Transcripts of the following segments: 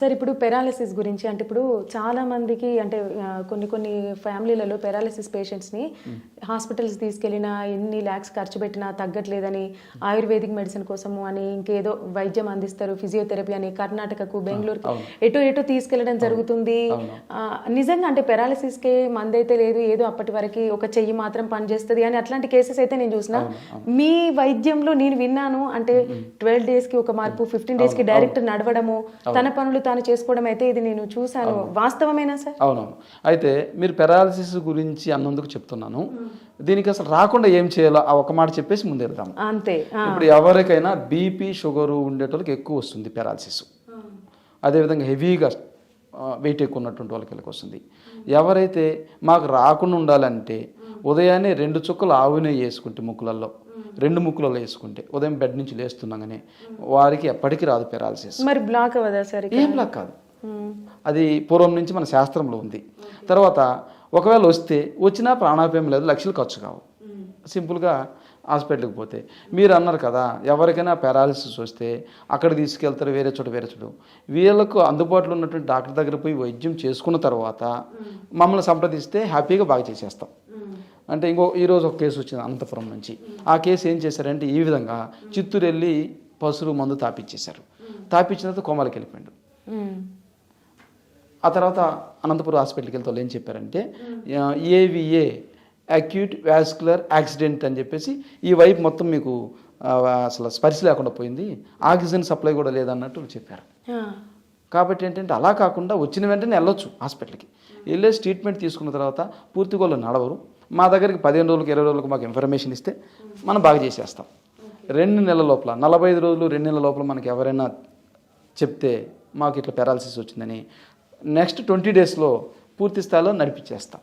Sir ఇప్పుడు paralysis గురించి అంటే ఇప్పుడు చాలా మందికి అంటే కొన్ని ఫ్యామిలీలలో పెరాలిసిస్ పేషెంట్స్ని హాస్పిటల్స్ తీసుకెళ్ళినా ఎన్ని ల్యాక్స్ ఖర్చు పెట్టినా తగ్గట్లేదని ఆయుర్వేదిక్ మెడిసిన్ కోసము అని ఇంకేదో వైద్యం అందిస్తారు, ఫిజియోథెరపీ అని కర్ణాటకకు బెంగళూరుకి ఎటు తీసుకెళ్లడం జరుగుతుంది. నిజంగా అంటే పెరాలిసిస్కే మందైతే లేదు, ఏదో అప్పటి వరకు ఒక చెయ్యి మాత్రం పనిచేస్తుంది అని అట్లాంటి కేసెస్ అయితే నేను చూసిన. మీ వైద్యంలో నేను విన్నాను అంటే 12 daysకి ఒక మార్పు, 15 daysకి డైరెక్ట్ నడవడము, తన పనులు తాను చేసుకోవడం అయితే ఇది నేను చూసాను. వాస్తవమేనా సార్? అవునవును. అయితే మీరు పెరాలసిస్ గురించి అన్నందుకు చెప్తున్నాను. దీనికి అసలు రాకుండా ఏం చేయాలో ఆ ఒక మాట చెప్పేసి ముందెళ్దాం. అంతే. ఇప్పుడు ఎవరికైనా బీపీ షుగర్ ఉండేటోళ్ళకి ఎక్కువ వస్తుంది పెరాలసిస్. అదేవిధంగా హెవీగా వెయిట్ ఎక్కువ ఉన్నటువంటి వాళ్ళకి వస్తుంది. ఎవరైతే మాకు రాకుండా ఉండాలంటే ఉదయాన్నే 2 చుక్కలు ఆవు నెయ్యి వేసుకుంటే ముక్కులలో, 2 ముక్కులలో వేసుకుంటే ఉదయం బెడ్ నుంచి లేస్తున్నాగానే వారికి ఎప్పటికీ రాదు పెరాలసిస్. మరి బ్లాక్ అవ్వదా సార్? ఏం బ్లాక్ కాదు, అది పూర్వం నుంచి మన శాస్త్రంలో ఉంది. తర్వాత ఒకవేళ వచ్చినా ప్రాణాపాయం లేదు, లక్షలు ఖర్చు కావు. సింపుల్గా హాస్పిటల్కి పోతే మీరు అన్నారు కదా ఎవరికైనా పారాలిసిస్ వస్తే అక్కడ తీసుకెళ్తారు, వేరే చోట. వీళ్ళకు అందుబాటులో ఉన్నటువంటి డాక్టర్ దగ్గర పోయి వైద్యం చేసుకున్న తర్వాత మమ్మల్ని సంప్రదిస్తే హ్యాపీగా బాగా చేసేస్తాం. అంటే ఈరోజు ఒక కేసు వచ్చింది అనంతపురం నుంచి. ఆ కేసు ఏం చేశారంటే ఈ విధంగా చిత్తూరు వెళ్ళి పసురు మందు తాపిచ్చేశారు. తాపిచ్చిన తర్వాత కోమాలకి వెళ్ళిపోయాడు. ఆ తర్వాత అనంతపురం హాస్పిటల్కి వెళ్తే వాళ్ళు ఏం చెప్పారంటే ఏవిఏ అక్యూట్ వాస్కులర్ యాక్సిడెంట్ అని చెప్పేసి ఈ వైపు మొత్తం మీకు అసలు స్పర్శ లేకుండా పోయింది, ఆక్సిజన్ సప్లై కూడా లేదన్నట్టు చెప్పారు. కాబట్టి ఏంటంటే అలా కాకుండా వచ్చిన వెంటనే వెళ్ళొచ్చు హాస్పిటల్కి, వెళ్ళేసి ట్రీట్మెంట్ తీసుకున్న తర్వాత పూర్తిగా వాళ్ళు నడవరు. మా దగ్గరికి 15 రోజులకు 20 రోజులకు మాకు ఇన్ఫర్మేషన్ ఇస్తే మనం బాగా చేసేస్తాం. 2 నెలల లోపల 45 రోజులు 2 నెలల లోపల మనకి ఎవరైనా చెప్తే మాకు ఇట్లా పెరాలసిస్ వచ్చిందని నెక్స్ట్ 20 daysలో పూర్తి స్థాయిలో నడిపించేస్తాం.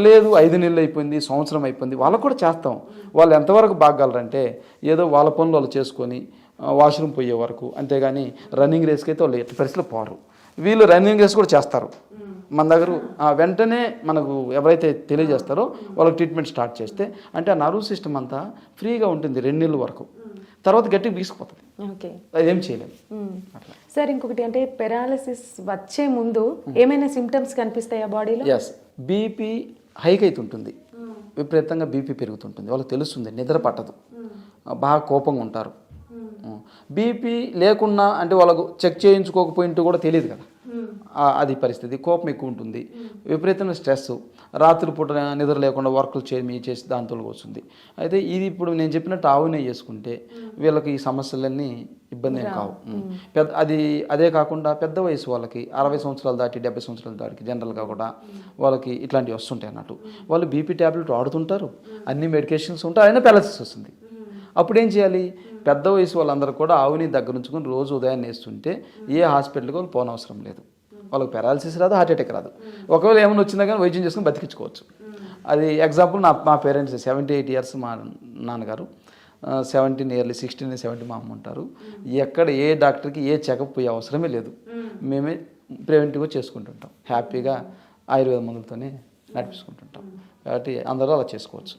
లేదు 5 నెలలు అయిపోయింది, సంవత్సరం అయిపోయింది, వాళ్ళకు కూడా చేస్తాం. వాళ్ళు ఎంతవరకు బాగలరంటే ఏదో వాళ్ళ పనులు వాళ్ళు చేసుకొని వాష్రూమ్ పోయే వరకు, అంతేగాని రన్నింగ్ రేస్కి అయితే వాళ్ళు ఎట్టి పరిస్థితిలో పోరు. వీళ్ళు రన్నింగ్ రేస్ కూడా చేస్తారు మన దగ్గర. వెంటనే మనకు ఎవరైతే తెలియజేస్తారో వాళ్ళకి ట్రీట్మెంట్ స్టార్ట్ చేస్తే అంటే ఆ నర్వ్ సిస్టమ్ అంతా ఫ్రీగా ఉంటుంది 2 నెలల వరకు. తర్వాత గట్టిగా బీసుకుపోతుంది, అదేం చేయలేదు. సార్ ఇంకొకటి అంటే పెరాలసిస్ వచ్చే ముందు ఏమైనా సిమ్టమ్స్ కనిపిస్తాయా బాడీలో? ఎస్, బీపీ హైక్ అవుతుంటుంది, విపరీతంగా బీపీ పెరుగుతుంటుంది, వాళ్ళకి తెలుస్తుంది, నిద్ర పట్టదు, బాగా కోపంగా ఉంటారు. బీపీ లేకున్నా అంటే వాళ్ళకు చెక్ చేయించుకోకపోయింటూ కూడా తెలియదు కదా, అది పరిస్థితి. కోపం ఎక్కువ ఉంటుంది, విపరీతమైన స్ట్రెస్, రాత్రిపూట నిద్ర లేకుండా వర్కులు చేసి దాంతో వస్తుంది. అయితే ఇది ఇప్పుడు నేను చెప్పినట్టు ఆవునే చేసుకుంటే వీళ్ళకి ఈ సమస్యలన్నీ ఇబ్బంది ఏం కావు. అదే కాకుండా పెద్ద వయసు వాళ్ళకి 60 సంవత్సరాలు దాటి 70 సంవత్సరాలు దాటికి జనరల్గా కూడా వాళ్ళకి ఇట్లాంటివి వస్తుంటాయి అన్నట్టు. వాళ్ళు బీపీ ట్యాబ్లెట్ వాడుతుంటారు, అన్ని మెడికేషన్స్ ఉంటాయి, అయినా పెరాలసిస్ వస్తుంది. అప్పుడు ఏం చేయాలి? పెద్ద వయసు వాళ్ళందరూ కూడా ఆవుని దగ్గర ఉంచుకొని రోజు ఉదయాన్నే వేస్తుంటే ఏ హాస్పిటల్కి వాళ్ళు పోనవసరం లేదు. వాళ్ళకి పెరాలసిస్ రాదు, హార్ట్ అటాక్ రాదు. ఒకవేళ ఏమైనా వచ్చినా కానీ వైద్యం చేసుకుని బతికించుకోవచ్చు. అది ఎగ్జాంపుల్ మా పేరెంట్స్ 78 years మా నాన్నగారు, 17 yearly 16 70 మా అమ్మ ఉంటారు. ఎక్కడ ఏ డాక్టర్కి ఏ చెకప్ పోయే అవసరమే లేదు, మేమే ప్రివెంటివ్గా చేసుకుంటుంటాం, హ్యాపీగా ఆయుర్వేద మందులతోనే నడిపించుకుంటుంటాం. కాబట్టి అందరూ అలా చేసుకోవచ్చు.